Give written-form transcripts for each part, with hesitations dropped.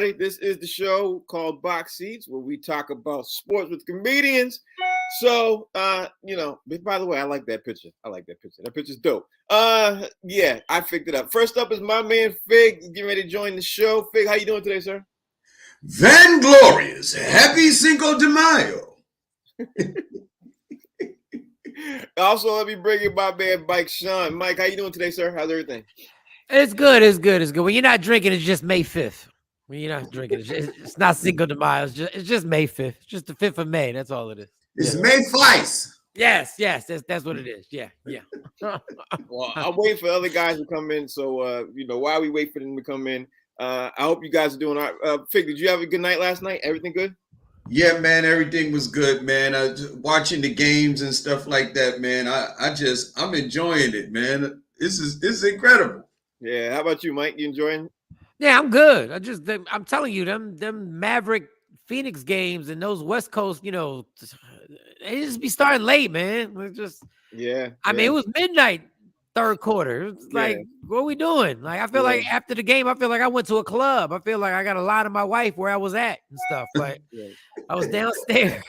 everybody. This is the show called Box Seats, where we talk about sports with comedians. So, by the way, I like that picture. That picture's dope. Yeah, I picked it up. First up is my man Fig. Getting ready to join the show. Fig, how you doing today, sir? Van Glorious. Happy Cinco de Mayo. Also, let me bring in my man Mike Sean. Mike, how you doing today, sir? How's everything? It's good. It's good. It's good. When you're not drinking, it's just May 5th. When you're not drinking, it's not Cinco de Mayo. It's just May 5th. It's just the 5th of May. That's all it is. It's May Flies. Yes. That's what it is. Yeah. Well, I'm waiting for other guys to come in. So, while we wait for them to come in, I hope you guys are doing all right. Fig, did you have a good night last night? Everything good? Yeah, man, everything was good, man. Watching the games and stuff like that, man. I'm enjoying it, man. This is incredible. Yeah. How about you, Mike? You enjoying? Yeah, I'm good. I'm telling you, them Maverick Phoenix games and those West Coast, they just be starting late, man. I mean, it was midnight. Third quarter. It's like, what are we doing? Like, I feel like after the game, I feel like I went to a club. I feel like I got to lie to my wife where I was at and stuff. Like, I was downstairs.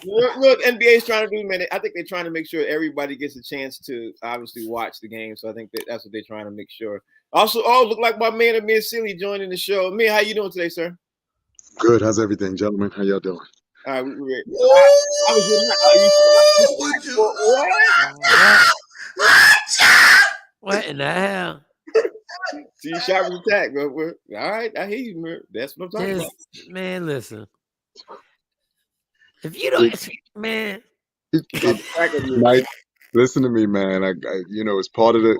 Look, NBA is trying to do, man. I think they're trying to make sure everybody gets a chance to obviously watch the game. So I think that's what they're trying to make sure. Also, look like my man Amir Sealy joining the show. Amir, how you doing today, sir? Good. How's everything, gentlemen? How y'all doing? All right, What in the hell? See, shot was attack, bro. All right, I hear you, man. That's what I'm talking about. Man, listen. If you don't, man. Mike, listen to me, man. I it's part of the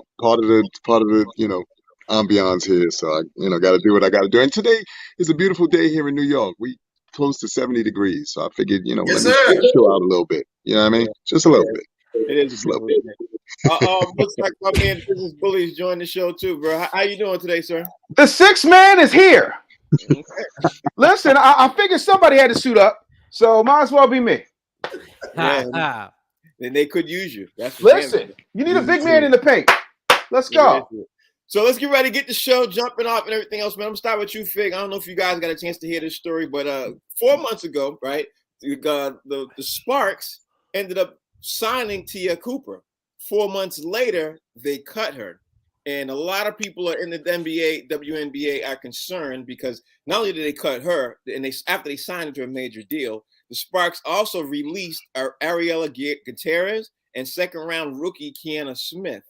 ambiance here. So I got to do what I got to do. And today is a beautiful day here in New York. We close to 70 degrees. So I figured, let me chill out a little bit. You know what I mean? Just a little bit. It is just a little bit. Looks like my man Business Bullies joined the show too, bro. How you doing today, sir? The sixth man is here. Listen, I figured somebody had to suit up, so might as well be me. Yeah, and they could use you. Listen, you need a big man in the paint. Let's go. So let's get ready to get the show jumping off and everything else, man. I'm gonna start with you, Fig. I don't know if you guys got a chance to hear this story, but 4 months ago, right, the Sparks ended up signing Tia Cooper. 4 months later, they cut her. And a lot of people in the NBA, WNBA are concerned because not only did they cut her, and after they signed into a major deal, the Sparks also released Ariella Gutierrez and second-round rookie Kiana Smith.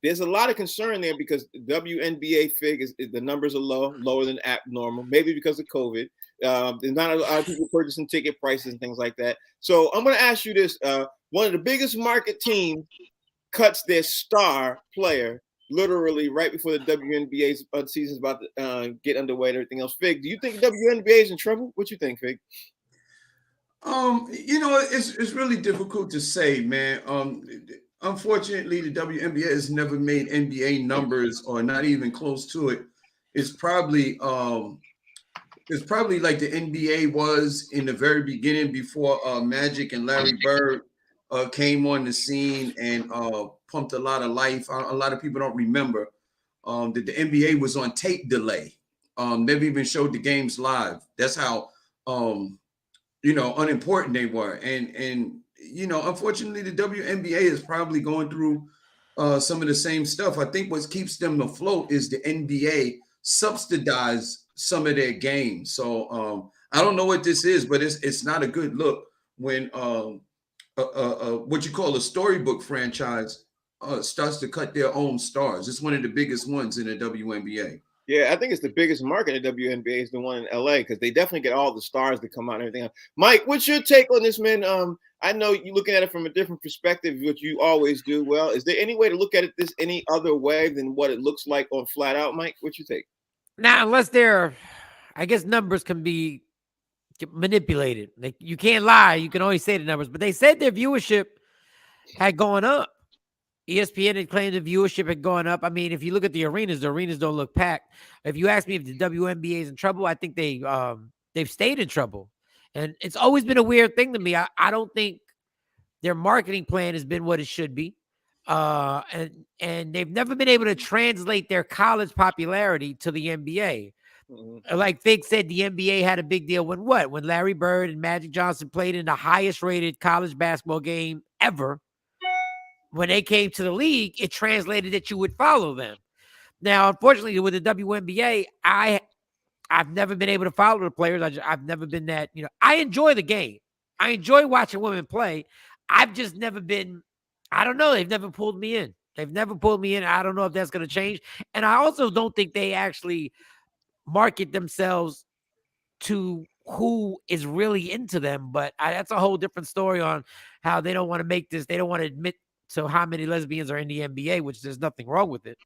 There's a lot of concern there because WNBA the numbers are lower than normal, maybe because of COVID. There's not a lot of people purchasing ticket prices and things like that. So I'm going to ask you this. One of the biggest market teams cuts their star player literally right before the WNBA's season's about to get underway and everything else. Fig, do you think WNBA is in trouble? What you think, Fig? It's really difficult to say, man. Unfortunately, the WNBA has never made NBA numbers or not even close to it. It's probably like the NBA was in the very beginning before Magic and Larry Bird came on the scene and pumped a lot of life. A lot of people don't remember that the NBA was on tape delay. Never even showed the games live. That's how unimportant they were. And unfortunately, the WNBA is probably going through some of the same stuff. I think what keeps them afloat is the NBA subsidize some of their games. So I don't know what this is, but it's not a good look when what you call a storybook franchise starts to cut their own stars. It's one of the biggest ones in the WNBA. Yeah, I think it's the biggest market in the WNBA is the one in LA because they definitely get all the stars that come out and everything else. Mike, what's your take on this, man? I know you're looking at it from a different perspective, which you always do. Well, is there any way to look at it any other way than what it looks like on Flat Out, Mike? What's your take? Now, unless I guess numbers can be manipulated. Like, you can't lie. You can only say the numbers. But they said their viewership had gone up. ESPN had claimed the viewership had gone up. I mean, if you look at the arenas don't look packed. If you ask me if the WNBA is in trouble, I think they've stayed in trouble. And it's always been a weird thing to me. I don't think their marketing plan has been what it should be. And they've never been able to translate their college popularity to the NBA. Like Fig said, the NBA had a big deal when what? When Larry Bird and Magic Johnson played in the highest rated college basketball game ever. When they came to the league, it translated that you would follow them. Now, unfortunately, with the WNBA, I've never been able to follow the players. I've never been that, I enjoy the game. I enjoy watching women play. I've just never been, I don't know. They've never pulled me in. They've never pulled me in. I don't know if that's going to change. And I also don't think they actually market themselves to who is really into them. But that's a whole different story on how they don't want to make this. They don't want to admit to how many lesbians are in the NBA, which there's nothing wrong with it.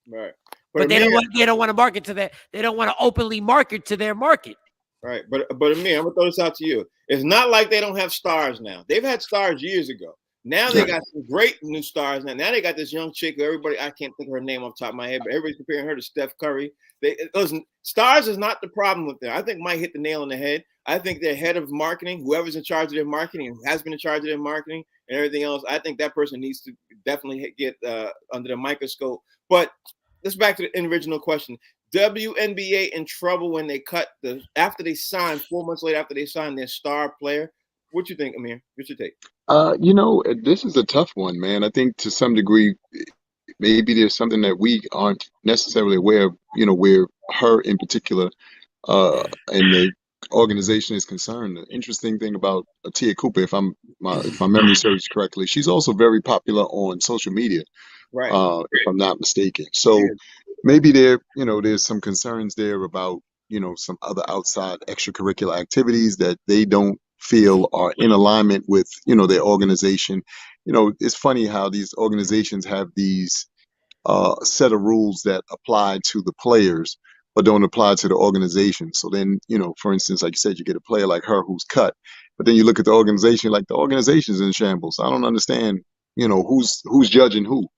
Right. But they don't want to market to that. They don't want to openly market to their market. Right. But Amir, I'm gonna throw this out to you. It's not like they don't have stars now. They've had stars years ago. Now they got some great new stars. Now they got this young chick. Everybody, I can't think of her name off the top of my head, but everybody's comparing her to Steph Curry. Listen, stars is not the problem with them. I think Mike hit the nail on the head. I think their head of marketing, whoever's in charge of their marketing and has been in charge of their marketing and everything else, I think that person needs to definitely get under the microscope. But let's back to the original question. WNBA in trouble when they cut after they signed 4 months later after they signed their star player. What you think, Amir? What's your take? This is a tough one, man. I think to some degree, maybe there's something that we aren't necessarily aware of, where her in particular, and the organization is concerned. The interesting thing about Tia Cooper, if my memory serves correctly, she's also very popular on social media, right? If I'm not mistaken. So maybe there's some concerns there about, some other outside extracurricular activities that they don't feel are in alignment with, their organization. It's funny how these organizations have these set of rules that apply to the players but don't apply to the organization. So then, for instance, like you said, you get a player like her who's cut, but then you look at the organization, like the organization's in shambles. I don't understand, who's judging who.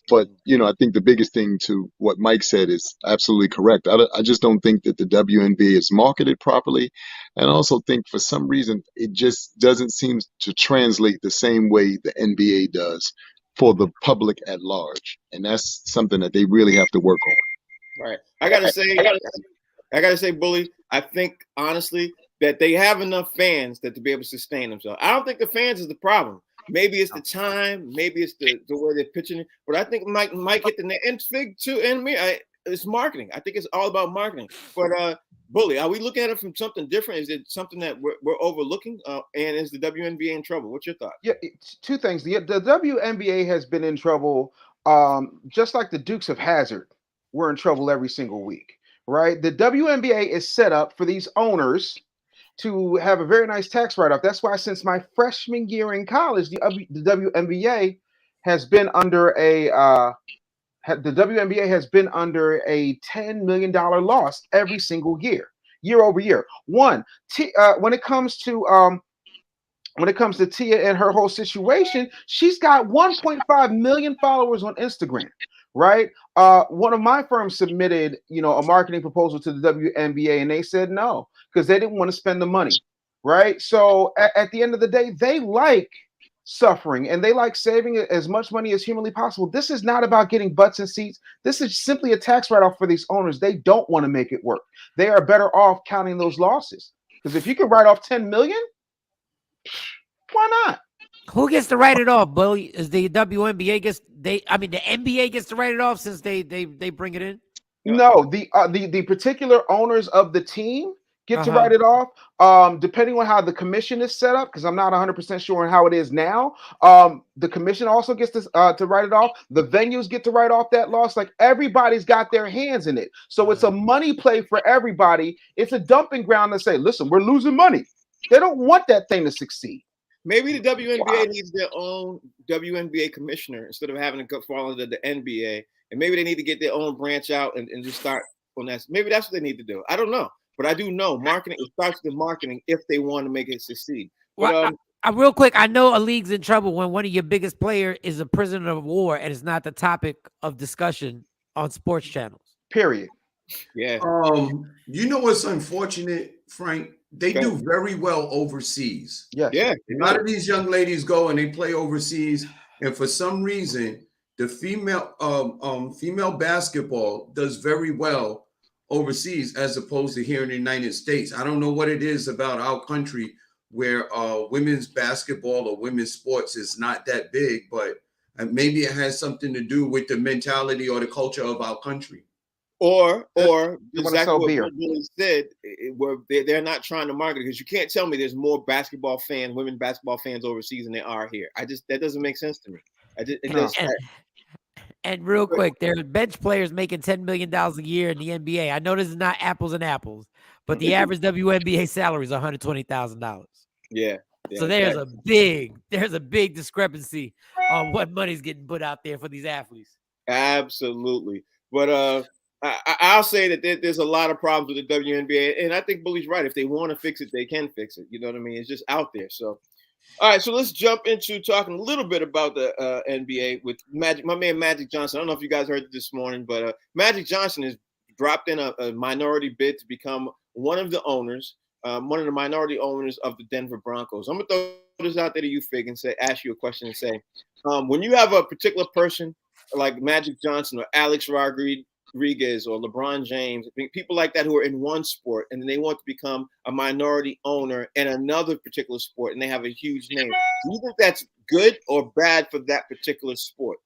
But, I think the biggest thing to what Mike said is absolutely correct. I just don't think that the WNBA is marketed properly. And I also think for some reason, it just doesn't seem to translate the same way the NBA does for the public at large. And that's something that they really have to work on. Right. I gotta say, Bully, I think honestly that they have enough fans to be able to sustain themselves. I don't think the fans is the problem. Maybe it's the time, maybe it's the way they're pitching it. But I think Mike hit the net and Fig too, and me. It's marketing. I think it's all about marketing. But Bully, are we looking at it from something different? Is it something that we're overlooking? And is the WNBA in trouble? What's your thought? Yeah, it's two things. The WNBA has been in trouble, just like the Dukes of Hazzard were in trouble every single week, right? The WNBA is set up for these owners to have a very nice tax write-off. That's why since my freshman year in college, the WNBA has been under a $10 million loss every single year over year. When it comes to Tia and her whole situation, she's got 1.5 million followers on Instagram, right? One of my firms submitted, a marketing proposal to the WNBA, and they said no because they didn't want to spend the money, right? So at the end of the day, they like suffering and they like saving as much money as humanly possible. This is not about getting butts in seats. This is simply a tax write-off for these owners. They don't want to make it work. They are better off counting those losses because if you can write off 10 million, why not? Who gets to write it off, Bully? Is the WNBA the NBA gets to write it off since they bring it in? No, the particular owners of the team get to write it off. Depending on how the commission is set up, because I'm not 100% sure on how it is now. The commission also gets to write it off. The venues get to write off that loss. Like everybody's got their hands in it. So it's a money play for everybody. It's a dumping ground to say, listen, we're losing money. They don't want that thing to succeed. Maybe the WNBA needs their own WNBA commissioner instead of having to fall under the NBA. And maybe they need to get their own branch out and just start on that. Maybe that's what they need to do. I don't know. But I do know marketing, it starts with marketing if they want to make it succeed. But, real quick, I know a league's in trouble when one of your biggest players is a prisoner of war and it's not the topic of discussion on sports channels. Period. Yeah. You know what's unfortunate, Frank? They do very well overseas. Yes. Yeah. A lot of these young ladies go and they play overseas, and for some reason, the female basketball does very well overseas as opposed to here in the United States. I don't know what it is about our country where women's basketball or women's sports is not that big, but maybe it has something to do with the mentality or the culture of our country. Or wanna exactly sell what beer. Billy said, where they're not trying to market it, because you can't tell me there's more basketball fans, women basketball fans overseas than there are here. That doesn't make sense to me. No. And real quick, there are bench players making $10 million a year in the NBA. I know this is not apples and apples, but the average WNBA salary is $120,000. Yeah. So there's a big discrepancy on what money's getting put out there for these athletes. Absolutely. But I'll say that there's a lot of problems with the WNBA, and I think Billy's right. If they want to fix it, they can fix it. You know what I mean? It's just out there. So, all right. So let's jump into talking a little bit about the NBA with Magic. My man Magic Johnson. I don't know if you guys heard it this morning, but Magic Johnson has dropped in a minority bid to become one of the owners, one of the minority owners of the Denver Broncos. I'm gonna throw this out there to you, Fig, and ask you a question and say, when you have a particular person like Magic Johnson or Alex Rodriguez or LeBron James, people like that who are in one sport and then they want to become a minority owner in another particular sport and they have a huge name. Do you think that's good or bad for that particular sport?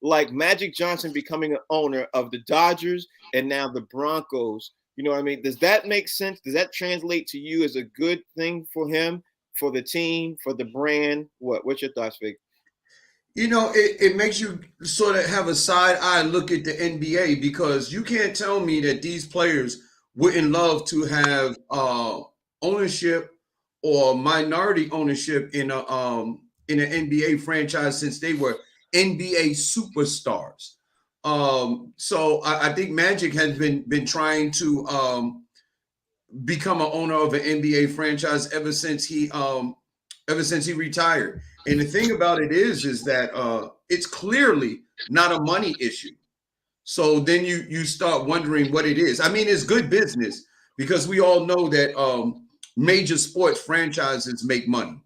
Like Magic Johnson becoming an owner of the Dodgers and now the Broncos. You know what I mean? Does that make sense? Does that translate to you as a good thing for him, for the team, for the brand? What's your thoughts, Fig? You know, it makes you sort of have a side eye look at the NBA, because you can't tell me that these players wouldn't love to have ownership or minority ownership in an NBA franchise since they were NBA superstars. So I think Magic has been trying to become an owner of an NBA franchise ever since he retired. And the thing about it is that it's clearly not a money issue. So then you start wondering what it is. I mean, it's good business because we all know that major sports franchises make money.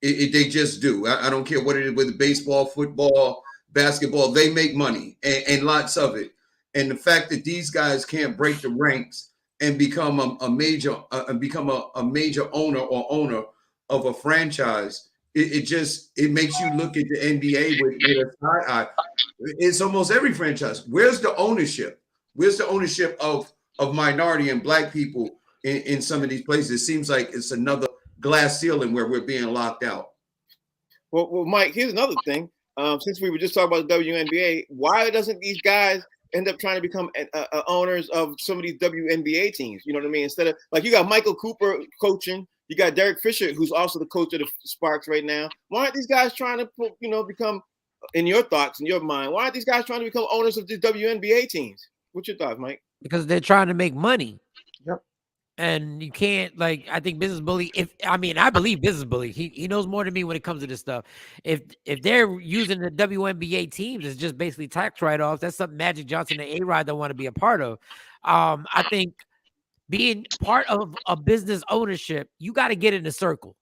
They just do. I don't care what it is, with baseball, football, basketball, they make money and lots of it. And the fact that these guys can't break the ranks and become a major owner or owner of a franchise, it makes you look at the NBA with a side eye. It's almost every franchise. Where's the ownership? Where's the ownership of minority and black people in some of these places? It seems like it's another glass ceiling where we're being locked out. Well, Mike, here's another thing. Since we were just talking about the WNBA, why doesn't these guys end up trying to become owners of some of these WNBA teams? You know what I mean? Instead of, like, you got Michael Cooper coaching, you got Derek Fisher, who's also the coach of the Sparks right now. Why aren't these guys trying to, become, in your thoughts, in your mind, why aren't these guys trying to become owners of the WNBA teams? What's your thoughts, Mike? Because they're trying to make money. Yep. And you can't, I think Business Bully, I believe Business Bully, he knows more than me when it comes to this stuff. If they're using the WNBA teams as just basically tax write-offs, that's something Magic Johnson and A-Rod don't want to be a part of. I think being part of a business ownership, you got to get in the circle.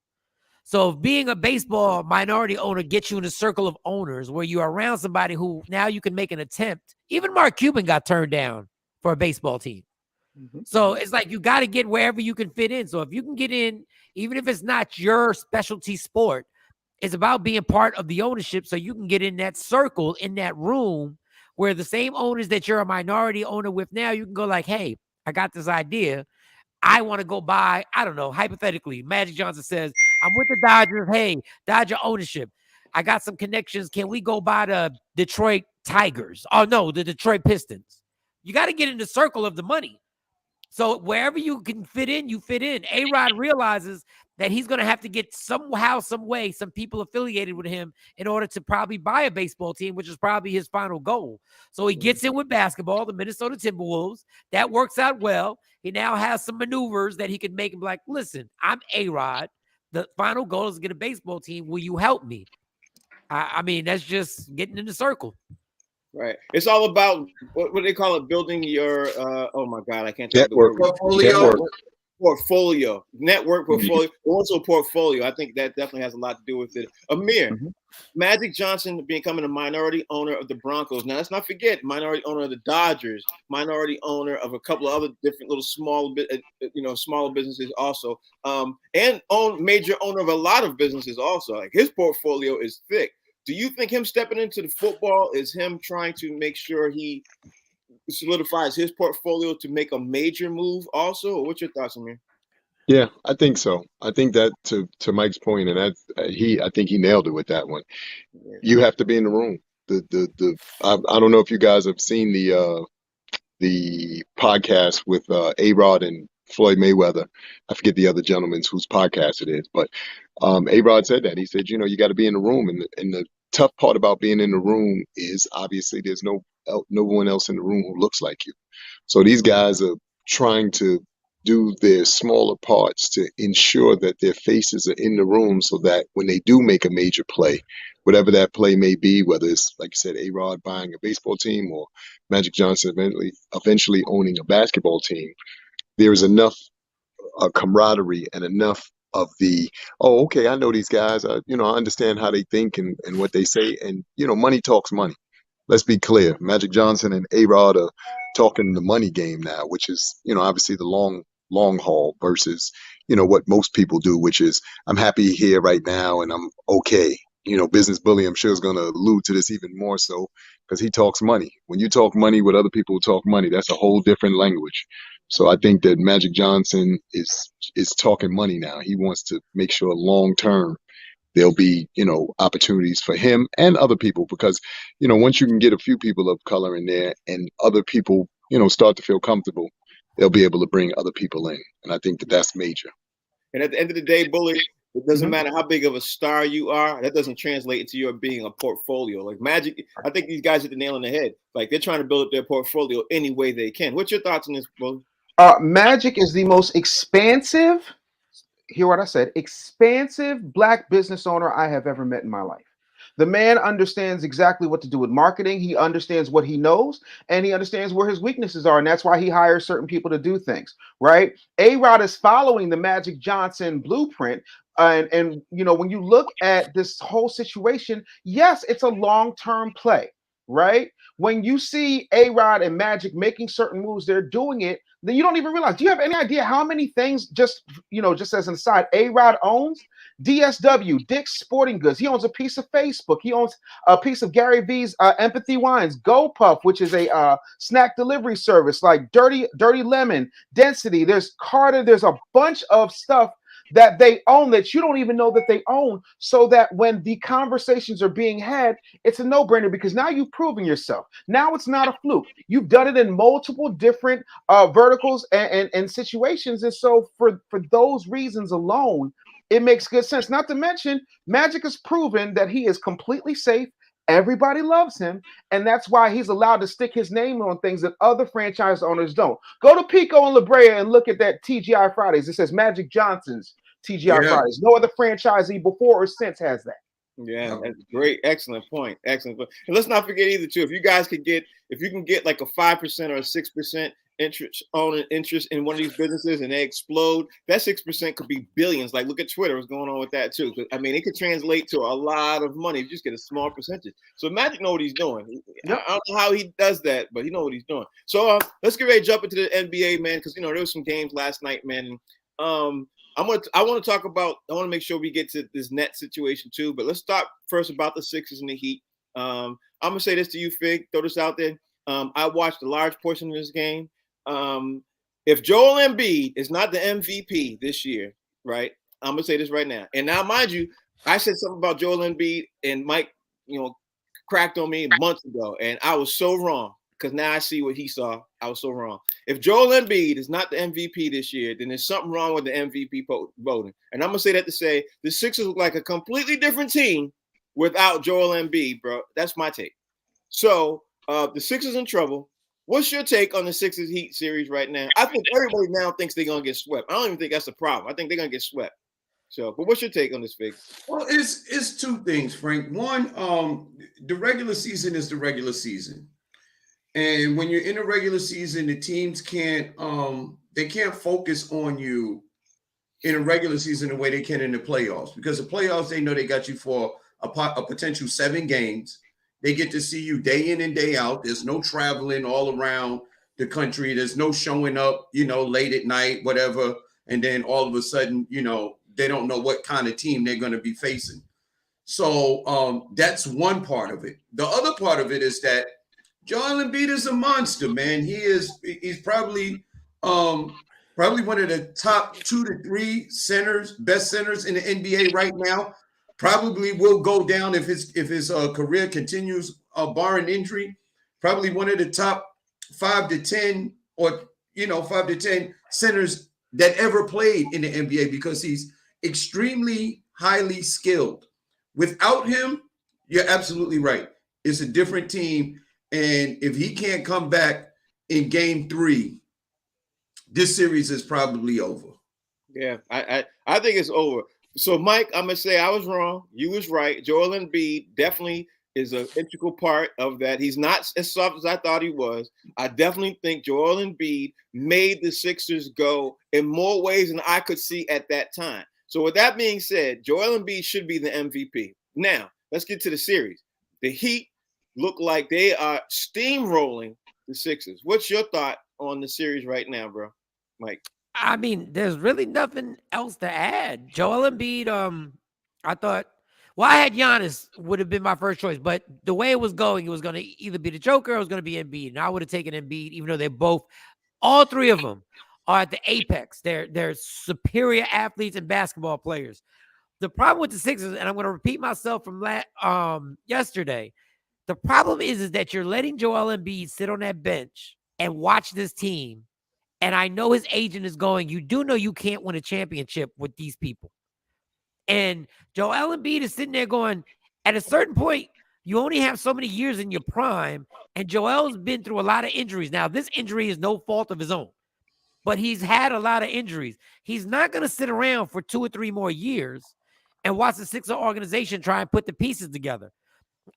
So if being a baseball minority owner gets you in a circle of owners where you're around somebody who now you can make an attempt. Even Mark Cuban got turned down for a baseball team. Mm-hmm. So it's like you got to get wherever you can fit in. So if you can get in, even if it's not your specialty sport, it's about being part of the ownership so you can get in that circle, in that room where the same owners that you're a minority owner with now, you can go like, hey, I got this idea. I want to go buy, I don't know, hypothetically, Magic Johnson says, I'm with the Dodgers. Hey, Dodger ownership. I got some connections. Can we go buy the Detroit Tigers? Oh, no, the Detroit Pistons. You got to get in the circle of the money. So wherever you can fit in, you fit in. A-Rod realizes that he's going to have to get somehow, some way, some people affiliated with him in order to probably buy a baseball team, which is probably his final goal. So he gets in with basketball, the Minnesota Timberwolves. That works out well. He now has some maneuvers that he can make him like, listen, I'm A-Rod. The final goal is to get a baseball team. Will you help me? I mean, that's just getting in the circle. Right. It's all about what do they call it? Building your oh my God, I can't talk network. Portfolio. Network portfolio. Also portfolio. I think that definitely has a lot to do with it. Amir, Magic Johnson becoming a minority owner of the Broncos. Now, let's not forget, minority owner of the Dodgers, minority owner of a couple of other different little smaller businesses also, and major owner of a lot of businesses also. Like his portfolio is thick. Do you think him stepping into the football is him trying to make sure he solidifies his portfolio to make a major move also? Or what's your thoughts, Amir? Yeah, I think so. I think that to Mike's point, and that's I think he nailed it with that one. You have to be in the room. I don't know if you guys have seen the podcast with A-Rod and Floyd Mayweather. I forget the other gentleman's whose podcast it is, but A-Rod said that. He said, you got to be in the room, and the tough part about being in the room is obviously there's no one else in the room who looks like you. So these guys are trying to do their smaller parts to ensure that their faces are in the room so that when they do make a major play, whatever that play may be, whether it's, like you said, A-Rod buying a baseball team or Magic Johnson eventually owning a basketball team, there is enough camaraderie and enough of the, oh, okay, I know these guys, I understand how they think and what they say. And, money talks money. Let's be clear. Magic Johnson and A-Rod are talking the money game now, which is, obviously the long haul versus, what most people do, which is I'm happy here right now and I'm okay. Business Bully, I'm sure, is going to allude to this even more so because he talks money. When you talk money with other people who talk money, that's a whole different language. So I think that Magic Johnson is talking money now. He wants to make sure long term there'll be, opportunities for him and other people because, once you can get a few people of color in there and other people, start to feel comfortable, they'll be able to bring other people in. And I think that that's major. And at the end of the day, Bully, it doesn't matter how big of a star you are. That doesn't translate into your being a portfolio. Like Magic, I think these guys hit the nail on the head. Like they're trying to build up their portfolio any way they can. What's your thoughts on this, Bully? Magic is the most expansive, hear what I said, expansive black business owner I have ever met in my life. The man understands exactly what to do with marketing. He understands what he knows, and he understands where his weaknesses are, and that's why he hires certain people to do things, right? A-Rod is following the Magic Johnson blueprint, and when you look at this whole situation, yes, it's a long-term play, right? When you see A-Rod and Magic making certain moves, they're doing it, then you don't even realize. Do you have any idea how many things, just as an aside, A-Rod owns? DSW, Dick's Sporting Goods. He owns a piece of Facebook. He owns a piece of Gary V's Empathy Wines, GoPuff, which is a snack delivery service, like Dirty Lemon, Density. There's Carter. There's a bunch of stuff that they own that you don't even know that they own, so that when the conversations are being had, it's a no-brainer because now you've proven yourself. Now it's not a fluke. You've done it in multiple different verticals and situations. And so for those reasons alone, it makes good sense. Not to mention, Magic has proven that he is completely safe. Everybody loves him, and that's why he's allowed to stick his name on things that other franchise owners don't. Go to Pico and La Brea and look at that TGI Fridays. It says Magic Johnson's TGI Fridays. No other franchisee before or since has that. Yeah, that's great. Excellent point. Excellent point. And let's not forget either, too, if you can get like a 5% or a 6% interest in one of these businesses and they explode, that 6% could be billions. Like, look at Twitter, what's going on with that too. I mean, it could translate to a lot of money if you just get a small percentage. So Magic know what he's doing. Yep. I don't know how he does that, but he know what he's doing. So let's get ready to jump into the NBA, man, because there was some games last night, man. I want to make sure we get to this net situation too, but let's talk first about the Sixers and the Heat. I'm gonna say this to you, Fig. Throw this out there. I watched a large portion of this game. If Joel Embiid is not the MVP this year, right? I'm gonna say this right now. And now, mind you, I said something about Joel Embiid, and Mike, cracked on me months ago, and I was so wrong because now I see what he saw. I was so wrong. If Joel Embiid is not the MVP this year, then there's something wrong with the MVP voting. And I'm gonna say that to say the Sixers look like a completely different team without Joel Embiid, bro. That's my take. So the Sixers in trouble. What's your take on the Sixers Heat series right now? I think everybody now thinks they're gonna get swept. I don't even think that's a problem. I think they're gonna get swept. So, but what's your take on this, Fig? Well, it's two things, Frank. One, the regular season is the regular season, and when you're in a regular season, the teams can't focus on you in a regular season the way they can in the playoffs, because the playoffs, they know they got you for a potential 7 games. They get to see you day in and day out. There's no traveling all around the country. There's no showing up, late at night, whatever. And then all of a sudden, they don't know what kind of team they're going to be facing. So that's one part of it. The other part of it is that Joel Embiid is a monster, man. He's probably one of the top 2 to 3 best centers in the NBA right now. Probably will go down if his career continues, barring injury. Probably one of the top 5 to 10 or 5 to 10 centers that ever played in the NBA, because he's extremely highly skilled. Without him, you're absolutely right. It's a different team. And if he can't come back in game 3, this series is probably over. Yeah, I think it's over. So, Mike, I'm going to say I was wrong. You was right. Joel Embiid definitely is an integral part of that. He's not as soft as I thought he was. I definitely think Joel Embiid made the Sixers go in more ways than I could see at that time. So with that being said, Joel Embiid should be the MVP. Now, let's get to the series. The Heat look like they are steamrolling the Sixers. What's your thought on the series right now, bro, Mike? I mean, there's really nothing else to add. Joel Embiid, I thought, I had Giannis would have been my first choice, but the way it was going to either be the Joker or it was going to be Embiid. And I would have taken Embiid, even though all 3 of them are at the apex. They're superior athletes and basketball players. The problem with the Sixers, and I'm going to repeat myself from yesterday, the problem is that you're letting Joel Embiid sit on that bench and watch this team. And I know his agent is going, you do know you can't win a championship with these people. And Joel Embiid is sitting there going, at a certain point, you only have so many years in your prime. And Joel's been through a lot of injuries. Now, this injury is no fault of his own, but he's had a lot of injuries. He's not going to sit around for 2 or 3 more years and watch the Sixers organization try and put the pieces together.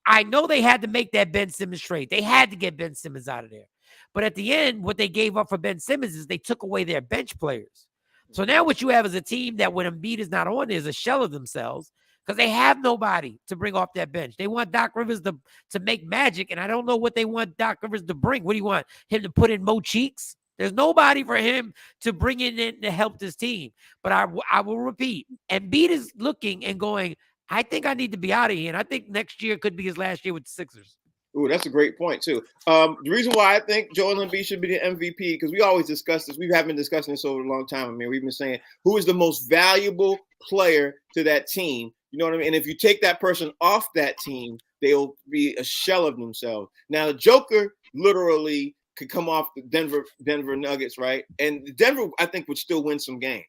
I know they had to make that Ben Simmons trade. They had to get Ben Simmons out of there. But at the end, what they gave up for Ben Simmons is they took away their bench players. So now what you have is a team that when Embiid is not on is a shell of themselves because they have nobody to bring off that bench. They want Doc Rivers to make magic, and I don't know what they want Doc Rivers to bring. What do you want? Him to put in Mo Cheeks? There's nobody for him to bring in to help this team. But I will repeat, Embiid is looking and going, I think I need to be out of here, and I think next year could be his last year with the Sixers. Ooh, that's a great point, too. The reason why I think Joel Embiid should be the MVP, because we always discuss this. We have been discussing this over a long time. I mean, we've been saying who is the most valuable player to that team. You know what I mean? And if you take that person off that team, they'll be a shell of themselves. Now, the Joker literally could come off the Denver Nuggets, right? And Denver, I think, would still win some games.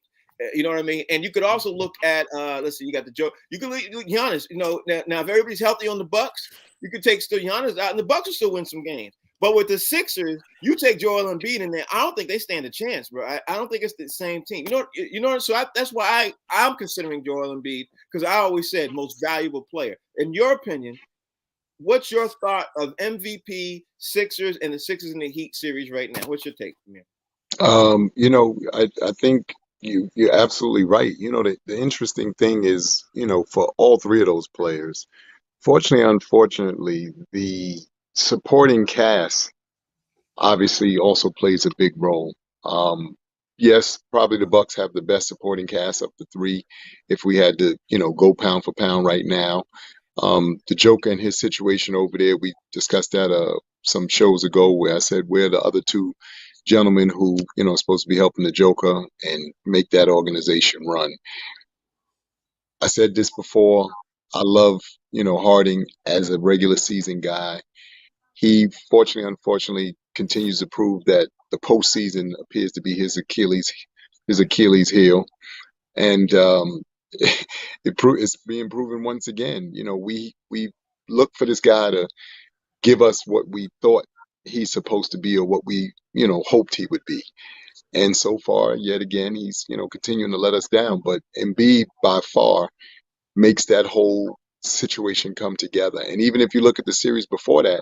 You know what I mean? And you could also look at, let's see, you got the Joker. You could look Giannis. You know, now if everybody's healthy on the Bucks, you could take still Giannis out, and the Bucks will still win some games. But with the Sixers, you take Joel Embiid in there, I don't think they stand a chance, bro. I don't think it's the same team. You know. So that's why I'm considering Joel Embiid, because I always said most valuable player. In your opinion, what's your thought of MVP, Sixers, and the Sixers in the Heat series right now? What's your take from here? You know, I think you're absolutely right. You know, the interesting thing is, you know, for all 3 of those players, fortunately, unfortunately, the supporting cast obviously also plays a big role. Yes, probably the Bucks have the best supporting cast of the 3. If we had to, you know, go pound for pound right now, the Joker and his situation over there, we discussed that some shows ago, where I said we're the other 2 gentlemen who, you know, are supposed to be helping the Joker and make that organization run. I said this before. I love, you know, Harden as a regular season guy. He fortunately, unfortunately, continues to prove that the postseason appears to be his Achilles heel, and it's being proven once again. You know, we look for this guy to give us what we thought he's supposed to be, or what we, you know, hoped he would be. And so far, yet again, he's, you know, continuing to let us down. But Embiid, by far, makes that whole situation come together. And even if you look at the series before that,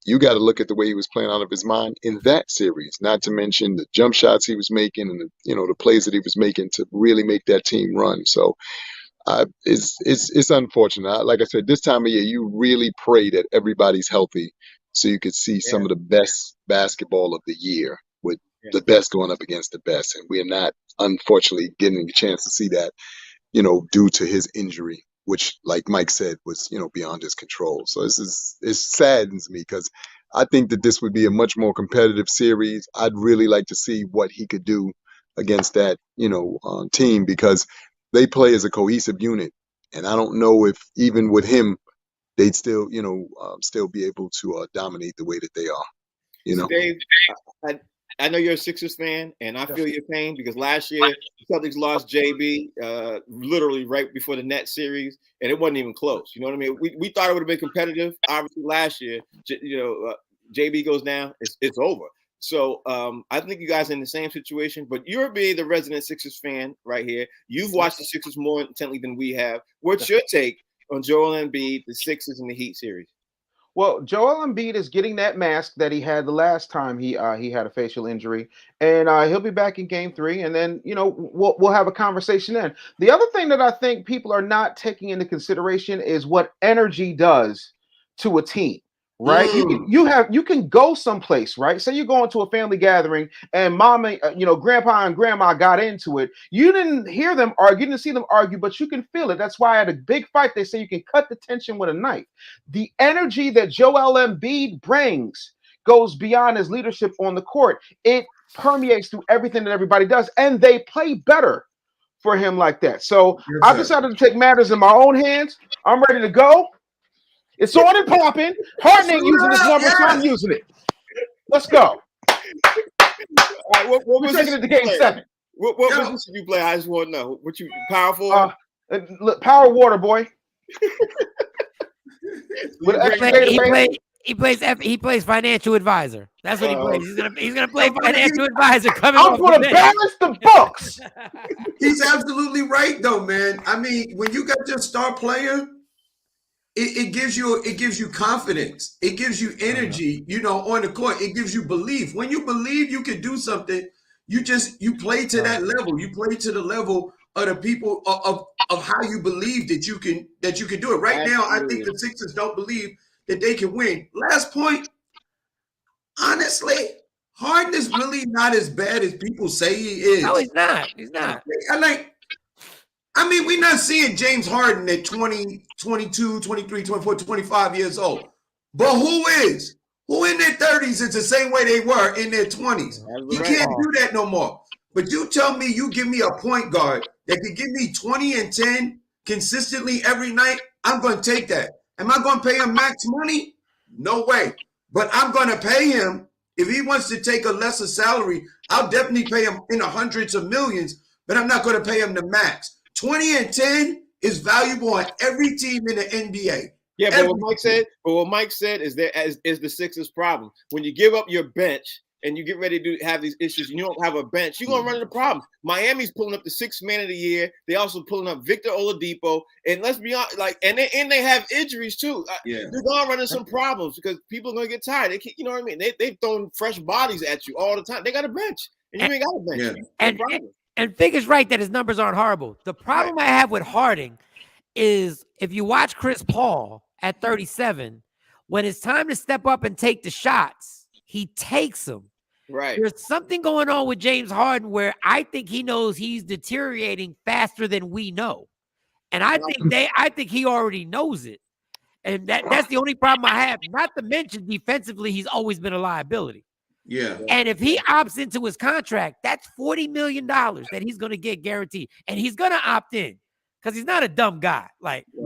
you got to look at the way he was playing out of his mind in that series, not to mention the jump shots he was making and the, you know, the plays that he was making to really make that team run. So It's unfortunate. Like I said, this time of year, you really pray that everybody's healthy, so you could see some of the best basketball of the year with the best going up against the best, and we're not, unfortunately, getting a chance to see that, due to his injury, which, like Mike said, was beyond his control. So it saddens me because I think that this would be a much more competitive series. I'd really like to see what he could do against that team, because they play as a cohesive unit, and I don't know if even with him they'd still still be able to dominate the way that they are. So Dave, I know you're a Sixers fan, and I feel your pain because last year the Celtics lost JB literally right before the Nets series, and it wasn't even close. You know what I mean? We thought it would have been competitive. Obviously, last year, JB goes down, it's over. So I think you guys are in the same situation, but you're being the resident Sixers fan right here. You've watched the Sixers more intently than we have. What's your take on Joel Embiid, the Sixers, and the Heat series? Well, Joel Embiid is getting that mask that he had the last time he had a facial injury, and he'll be back in Game 3, and then we'll have a conversation then. The other thing that I think people are not taking into consideration is what energy does to a team. Right, you can go someplace, right? Say you're going to a family gathering and mama, grandpa and grandma got into it. You didn't hear them argue, you didn't see them argue, but you can feel it. That's why at a big fight they say you can cut the tension with a knife. The energy that Joel Embiid brings goes beyond his leadership on the court. It permeates through everything that everybody does, and they play better for him like that. So I decided to take matters in my own hands. I'm ready to go. It's on and popping. Harden ain't using this number, so I'm using it. Let's go. All right, what we're taking it to Game 7. What position you play? I just want to know. What you powerful? Look, power water, boy. He plays financial advisor. That's what he plays. He's gonna play financial advisor. I'm going to balance the books. He's absolutely right, though, man. I mean, when you got your star player, it gives you confidence. It gives you energy, on the court. It gives you belief. When you believe you can do something, you play to that level. You play to the level of the people of how you believe that you can do it. Right now, I think the Sixers don't believe that they can win. Last point, honestly, Harden is really not as bad as people say he is. No, he's not. He's not. I mean, we're not seeing James Harden at 20, 22, 23, 24, 25 years old. But who is? Who in their 30s is the same way they were in their 20s? You can't do that no more. But you tell me, you give me a point guard that can give me 20 and 10 consistently every night, I'm going to take that. Am I going to pay him max money? No way. But I'm going to pay him. If he wants to take a lesser salary, I'll definitely pay him in the hundreds of millions, but I'm not going to pay him the max. 20 and 10 is valuable on every team in the NBA. Yeah, but what Mike said is the Sixers' problem. When you give up your bench and you get ready to have these issues and you don't have a bench, you're gonna run into problems. Miami's pulling up the sixth man of the year. They also pulling up Victor Oladipo, and let's be honest, and they have injuries too. They're gonna run into some problems because people are gonna get tired. They can't, you know what I mean? They've thrown fresh bodies at you all the time. They got a bench, and you ain't got a bench. And Fig is right that his numbers aren't horrible. The problem I have with Harding is if you watch Chris Paul at 37, when it's time to step up and take the shots, he takes them. Right. There's something going on with James Harden where I think he knows he's deteriorating faster than we know. And I think he already knows it. And that's the only problem I have. Not to mention defensively, he's always been a liability. Yeah. And if he opts into his contract, that's $40 million that he's going to get guaranteed. And he's going to opt in because he's not a dumb guy.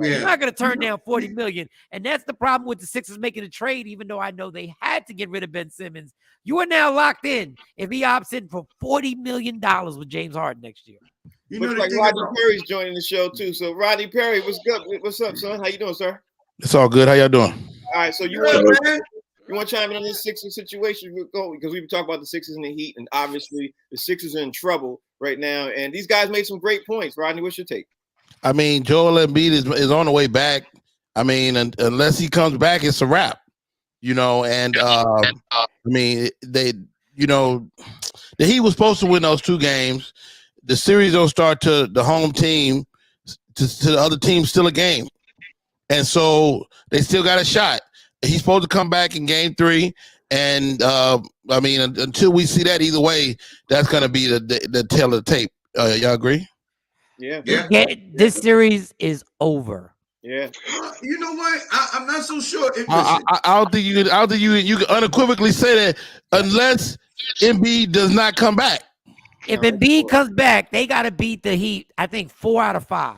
He's not going to turn down $40 million. And that's the problem with the Sixers making a trade, even though I know they had to get rid of Ben Simmons. You are now locked in if he opts in for $40 million with James Harden next year. Looks like Rodney Perry's joining the show too. So Rodney Perry, what's good? What's up, son? How you doing, sir? It's all good. How y'all doing? All right, so you want to chime in on this Sixers situation? Because we've been talking about the Sixers and the Heat, and obviously the Sixers are in trouble right now. And these guys made some great points. Rodney, what's your take? I mean, Joel Embiid is on the way back. I mean, unless he comes back, it's a wrap. And I mean, the Heat was supposed to win those two games. The series will start to the home team to the other team still a game. And so they still got a shot. He's supposed to come back in game 3. And I mean, until we see that, either way, that's going to be the tail of the tape. Y'all agree? Yeah. This series is over. Yeah. You know what? I'm not so sure. I don't think you can unequivocally say that unless Embiid does not come back. If Embiid comes back, they got to beat the Heat. I think 4 out of 5.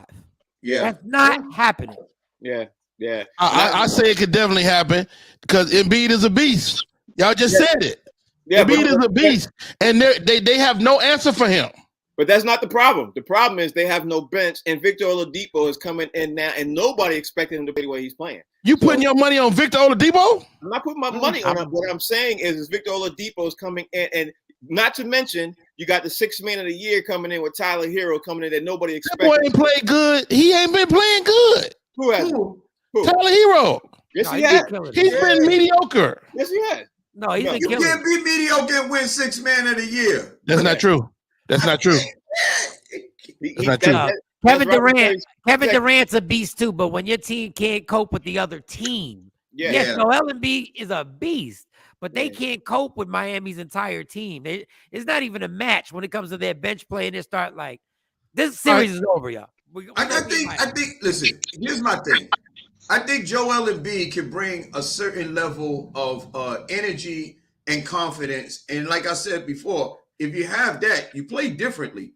Yeah. That's not happening. Yeah. Yeah. I say it could definitely happen because Embiid is a beast. Y'all just said it. Yeah, Embiid is a beast, and they have no answer for him. But that's not the problem. The problem is they have no bench, and Victor Oladipo is coming in now, and nobody expected him to play the way he's playing. You putting your money on Victor Oladipo? I'm not putting my money on him. What I'm saying is Victor Oladipo is coming in, and not to mention you got the 6th man of the year coming in with Tyler Hero coming in that nobody expected. That boy ain't played good. He ain't been playing good. Who has? Who? Tyler Hero. Yes, No, he has. He's been mediocre. Yes, he has. No, he's been You killing. can't be mediocre and win 6th man of the year. That's not true. That's not true. That's not true. Kevin Durant's a beast too, but when your team can't cope with the other team, yes, Joel Embiid is a beast, but they can't cope with Miami's entire team. It's not even a match when it comes to their bench play, and they start like, this series is over, y'all. I think. Listen, here's my thing. I think Joel Embiid can bring a certain level of energy and confidence, and like I said before, if you have that, you play differently.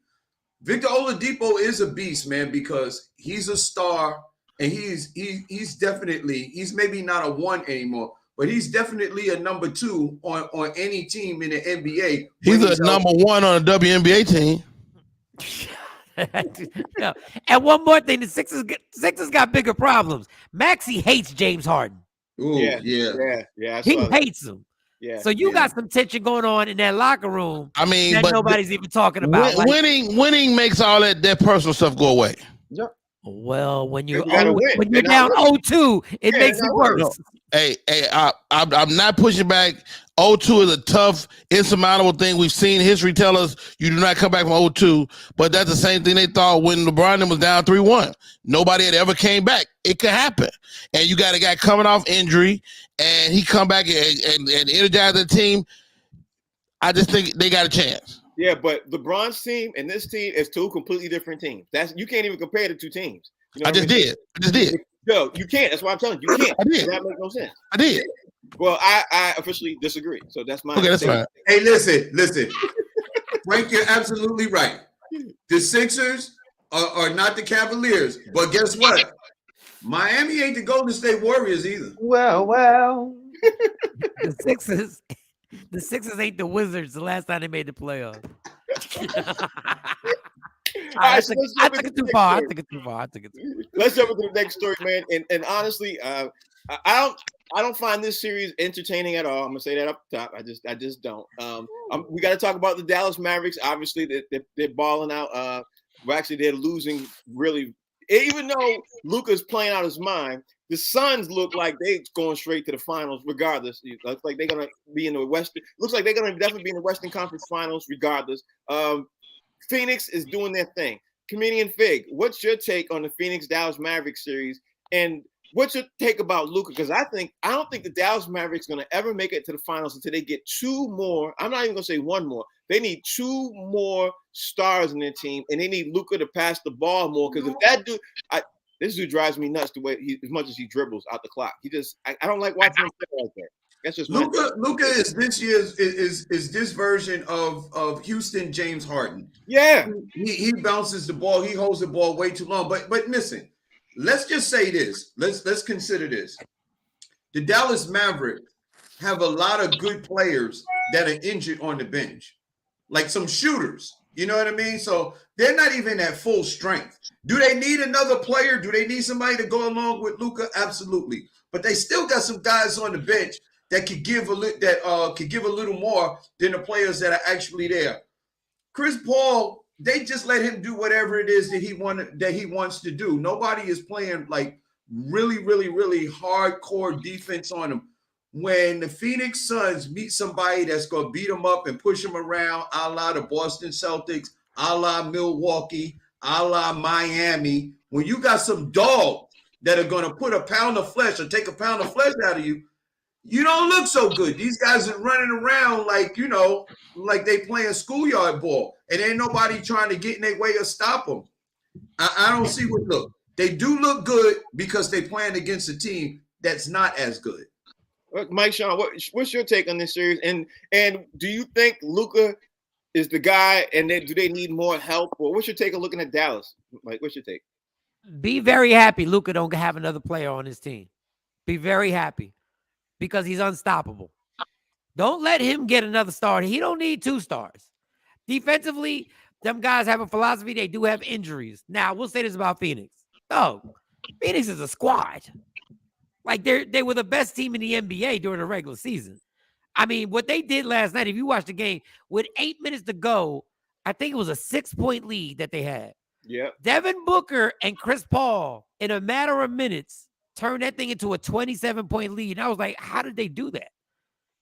Victor Oladipo is a beast, man, because he's a star, and he's maybe not a 1 anymore, but he's definitely a number 2 on any team in the NBA. He's a number 1 on a WNBA team. No. And one more thing, the Sixers got bigger problems. Maxey hates James Harden. Ooh, yeah. He hates him. Yeah. So you got some tension going on in that locker room. I mean, that but nobody's even talking about. Winning makes all that personal stuff go away. Yep. Well, when you're down 0-2, it makes it worse. Hey, I'm not pushing back. 0-2 is a tough, insurmountable thing. We've seen history tell us you do not come back from 0-2, but that's the same thing they thought when LeBron was down 3-1. Nobody had ever came back. It could happen. And you got a guy coming off injury, and he come back and energize the team. I just think they got a chance. Yeah, but LeBron's team and this team is 2 completely different teams. You can't even compare the 2 teams. You know I just did. No, you can't. That's why I'm telling you. You can't. I did. That makes no sense. I did. Well, I officially disagree. So that's my okay. That's fine. Hey, listen. Frank, you're absolutely right. The Sixers are not the Cavaliers, but guess what? Miami ain't the Golden State Warriors either. Well. The Sixers ain't the Wizards the last time they made the playoffs. I took it too far. Let's jump into the next story, man. And honestly, I don't find this series entertaining at all. I'm gonna say that up top. I just don't. We got to talk about the Dallas Mavericks. Obviously, they're balling out. Well, actually, they're losing really. Even though Luka's playing out his mind, the Suns look like they're going straight to the finals regardless. It looks like they're gonna be in the Western. Looks like they're gonna definitely be in the Western Conference Finals regardless. Phoenix is doing their thing. Comedian Fig, what's your take on the Phoenix Dallas Mavericks series? And what's your take about Luka? Because I don't think the Dallas Mavericks going to ever make it to the finals until they get 2 more. I'm not even going to say 1 more. They need 2 more stars in their team, and they need Luka to pass the ball more. Because if that dude, this dude drives me nuts the way as much as he dribbles out the clock. I don't like watching him play like that. That's just Luka is this year's is this version of Houston James Harden. Yeah, he bounces the ball. He holds the ball way too long. But listen, let's just say this. Let's consider this. The Dallas Mavericks have a lot of good players that are injured on the bench, like some shooters. You know what I mean? So they're not even at full strength. Do they need another player? Do they need somebody to go along with Luka? Absolutely. But they still got some guys on the bench that could give a little more than the players that are actually there. Chris Paul, they just let him do whatever it is that he wants to do. Nobody is playing like really, really, really hardcore defense on him. When the Phoenix Suns meet somebody that's going to beat them up and push them around, a la the Boston Celtics, a la Milwaukee, a la Miami, when you got some dogs that are going to put a pound of flesh or take a pound of flesh out of you, you don't look so good. These guys are running around like, like they playing schoolyard ball, and ain't nobody trying to get in their way or stop them. I don't see what look. They do look good because they playing against a team that's not as good. Mike Sean, what's your take on this series? And do you think Luka is the guy, and do they need more help? Or what's your take on looking at Dallas? Mike, what's your take? Be very happy Luka don't have another player on his team. Be very happy because he's unstoppable. Don't let him get another star. He don't need 2 stars. Defensively, them guys have a philosophy. They do have injuries. Now, we'll say this about Phoenix. Oh, Phoenix is a squad. Like they were the best team in the NBA during the regular season. I mean, what they did last night, if you watch the game, with 8 minutes to go, I think it was a 6-point lead that they had. Yeah. Devin Booker and Chris Paul, in a matter of minutes, turned that thing into a 27-point lead. And I was like, how did they do that?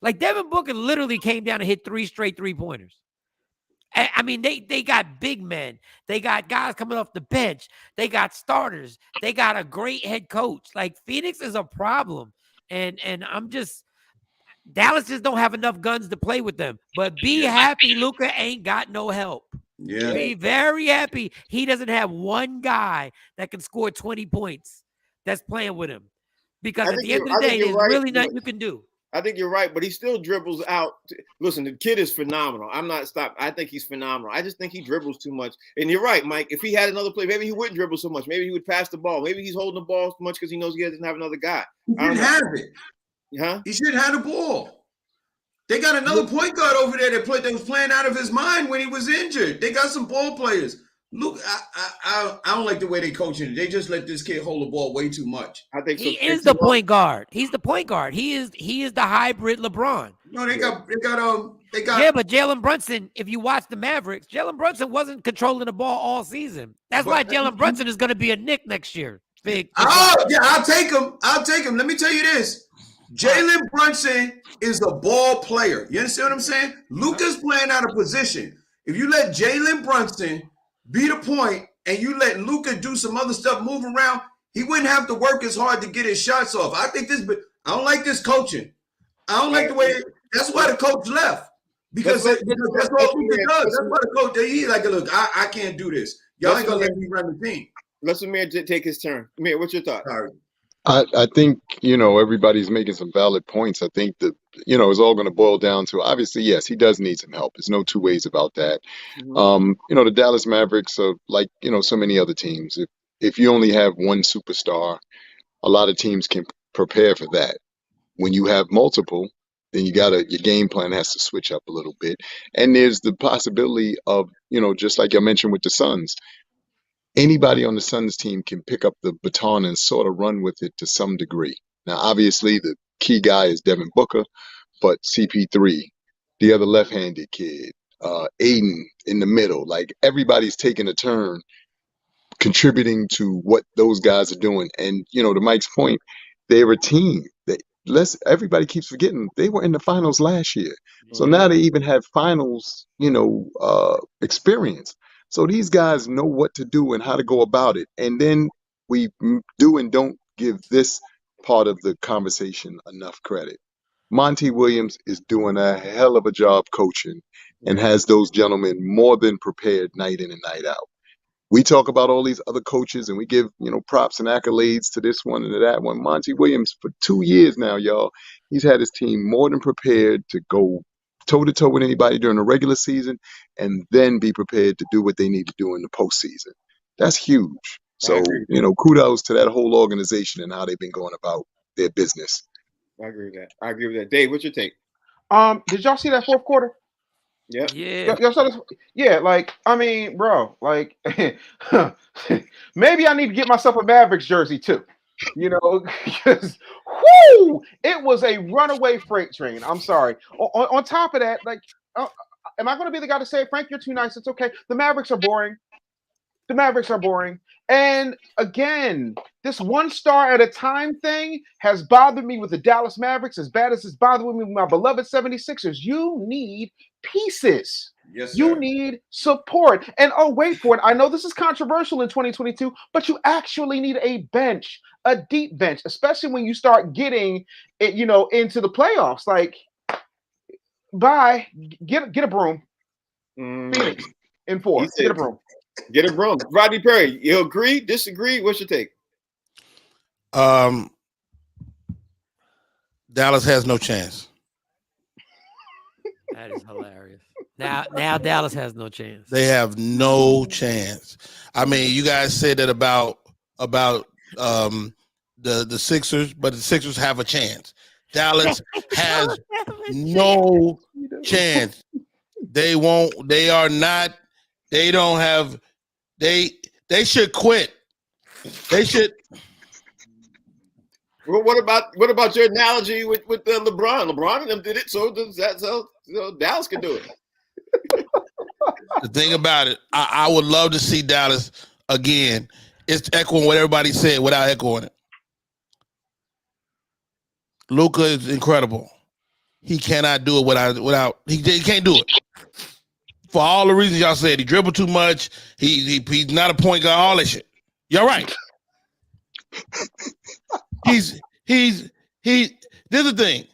Like, Devin Booker literally came down and hit 3 straight 3-pointers. I mean, they got big men. They got guys coming off the bench. They got starters. They got a great head coach. Like, Phoenix is a problem. And I'm just, Dallas just don't have enough guns to play with them. But be happy Luka ain't got no help. Yeah. Be very happy he doesn't have one guy that can score 20 points that's playing with him. Because at the end of the day, there's really nothing you can do. I think you're right, but he still dribbles out. Listen, the kid is phenomenal. I'm not stopped. I think he's phenomenal. I just think he dribbles too much. And you're right, Mike. If he had another play, maybe he wouldn't dribble so much. Maybe he would pass the ball. Maybe he's holding the ball so much because he knows he doesn't have another guy. He didn't have it. Huh? He should have the ball. They got another point guard over there that was playing out of his mind when he was injured. They got some ball players. Look, I don't like the way they coaching it. They just let this kid hold the ball way too much. I think he is the point guard. He's the point guard. He is the hybrid LeBron. No, they got. Yeah, but Jalen Brunson, if you watch the Mavericks, Jalen Brunson wasn't controlling the ball all season. That's why Jalen Brunson is going to be a Knick next year. Big. Oh, yeah, I'll take him. Let me tell you this. Jalen Brunson is a ball player. You understand what I'm saying? Luka's playing out of position. If you let Jalen Brunson be the point and you let Luka do some other stuff, move around, he wouldn't have to work as hard to get his shots off. I don't like this coaching. I don't like the way. That's why the coach left. Because that's all Luka does. That's why the coach, he's like, look, I can't do this. Y'all ain't going to let me run the team. Let Amir take his turn. Amir, what's your thought? Sorry. I think, everybody's making some valid points. I think that, it's all going to boil down to, obviously, yes, he does need some help. There's no 2 ways about that. Mm-hmm. The Dallas Mavericks are like, so many other teams. If you only have one superstar, a lot of teams can prepare for that. When you have multiple, then your game plan has to switch up a little bit. And there's the possibility of, just like I mentioned with the Suns, anybody on the Suns team can pick up the baton and sort of run with it to some degree. Now, obviously, the key guy is Devin Booker, but CP3, the other left-handed kid, Aiden in the middle, like everybody's taking a turn contributing to what those guys are doing. And, to Mike's point, they're a team that everybody keeps forgetting they were in the finals last year. So now they even have finals, experience. So these guys know what to do and how to go about it. And then we do and don't give this part of the conversation enough credit. Monty Williams is doing a hell of a job coaching and has those gentlemen more than prepared night in and night out. We talk about all these other coaches and we give, props and accolades to this one and to that one. Monty Williams, for 2 years now, y'all, he's had his team more than prepared to go toe-to-toe with anybody during the regular season and then be prepared to do what they need to do in the postseason. That's huge. So, kudos to that whole organization and how they've been going about their business. I agree with that. Dave, what's your take? Did y'all see that fourth quarter? Yeah. Y'all saw this? Yeah, like, I mean, bro, like, maybe I need to get myself a Mavericks jersey too. Because it was a runaway freight train. I'm sorry. On top of that, like, am I going to be the guy to say, Frank, you're too nice? It's okay. The Mavericks are boring. And again, this 1 star at a time thing has bothered me with the Dallas Mavericks as bad as it's bothered me with my beloved 76ers. You need pieces. Yes, sir. You need support. And oh, wait for it. I know this is controversial in 2022, but you actually need a bench, a deep bench, especially when you start getting it, into the playoffs. Like, get a broom. Phoenix in 4. Get a broom. Get a broom. Rodney Perry, you agree? Disagree? What's your take? Dallas has no chance. That is hilarious. Now Dallas has no chance. They have no chance. I mean, you guys said that about the Sixers, but the Sixers have a chance. Dallas has no chance. They won't. They are not. They don't have. They should quit. They should. Well, what about your analogy with LeBron? LeBron and them did it, so does that. So Dallas can do it. The thing about it, I would love to see Dallas again. It's echoing what everybody said without echoing it. Luka is incredible. He cannot do it without he can't do it. For all the reasons y'all said, he dribbled too much. He's not a point guard. All that shit. You're right. He's This is the thing.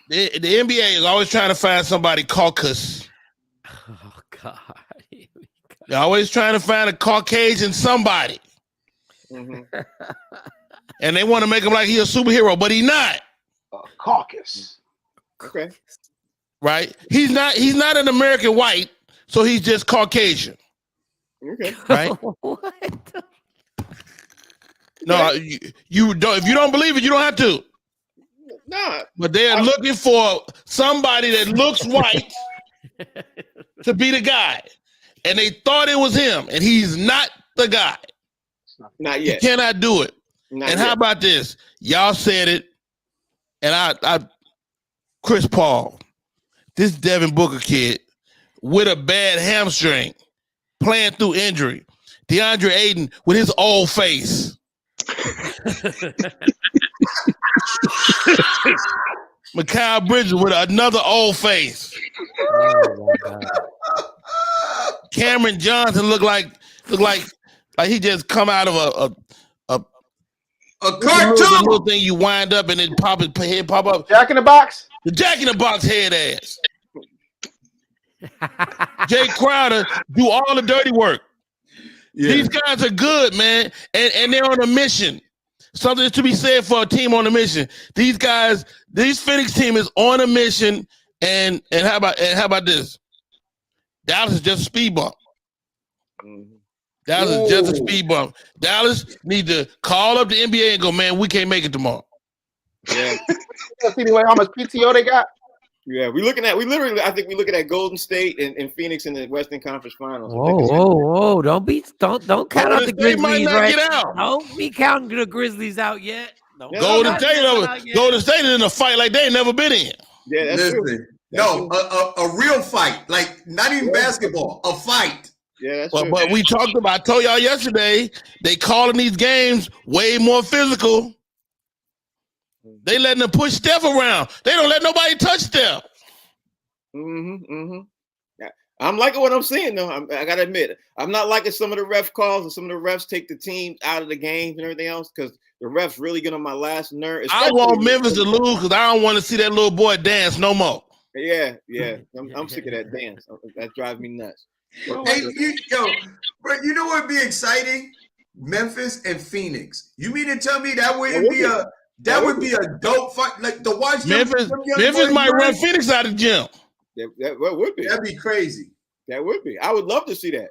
The NBA is always trying to find somebody caucus. Oh God. They're always trying to find a Caucasian somebody. Mm-hmm. And they want to make him like he's a superhero, but he's not. Caucus. Okay. Right? He's not an American white, so he's just Caucasian. Okay. Right? What? No, you don't. If you don't believe it, you don't have to. Nah. But they're looking for somebody that looks white to be the guy. And they thought it was him, and he's not the guy. Not He yet. cannot do it. Not And yet. how about this? Y'all said it, and I Chris Paul, this Devin Booker kid with a bad hamstring, playing through injury. DeAndre Ayton with his old face. Mikal Bridges with another old face. Oh my God. Cameron Johnson look like he just come out of a cartoon. little thing you wind up and then head pop up. Jack in the Box. The Jack in the Box head ass. Jay Crowder do all the dirty work. Yeah. These guys are good, man, and they're on a mission. Something to be said for a team on a mission. These guys, this Phoenix team is on a mission, and how about this? Dallas is just a speed bump. Dallas is just a speed bump. Dallas need to call up the NBA and go, man, we can't make it tomorrow. Yeah. Anyway, how much PTO they got? Yeah. I think we're looking at Golden State and Phoenix in the Western Conference Finals. Whoa! Don't count out the They might Grizzlies, not right? get out. Don't be counting the Grizzlies out yet. Don't Yeah, Golden count State, them out yet. Golden State is in a fight like they ain't never been in. Yeah, that's true. Listen, no, a real fight, like not even basketball, a fight. Yeah, that's But true. we talked about. I told y'all yesterday they calling these games way more physical. They letting them push Steph around. They don't let nobody touch Steph. Yeah. I'm liking what I'm seeing though. I gotta admit, I'm not liking some of the ref calls and some of the refs take the team out of the games and everything else because the refs really get on my last nerve. I want Memphis to lose because I don't want to see that little boy dance no more. Yeah. I'm sick of that dance. That drives me nuts. Hey, but you know what would be exciting? Memphis and Phoenix. You mean to tell me that wouldn't be a dope fight? Like the watch Memphis might run Phoenix out of the gym. That would be. That'd be crazy. That would be. I would love to see that.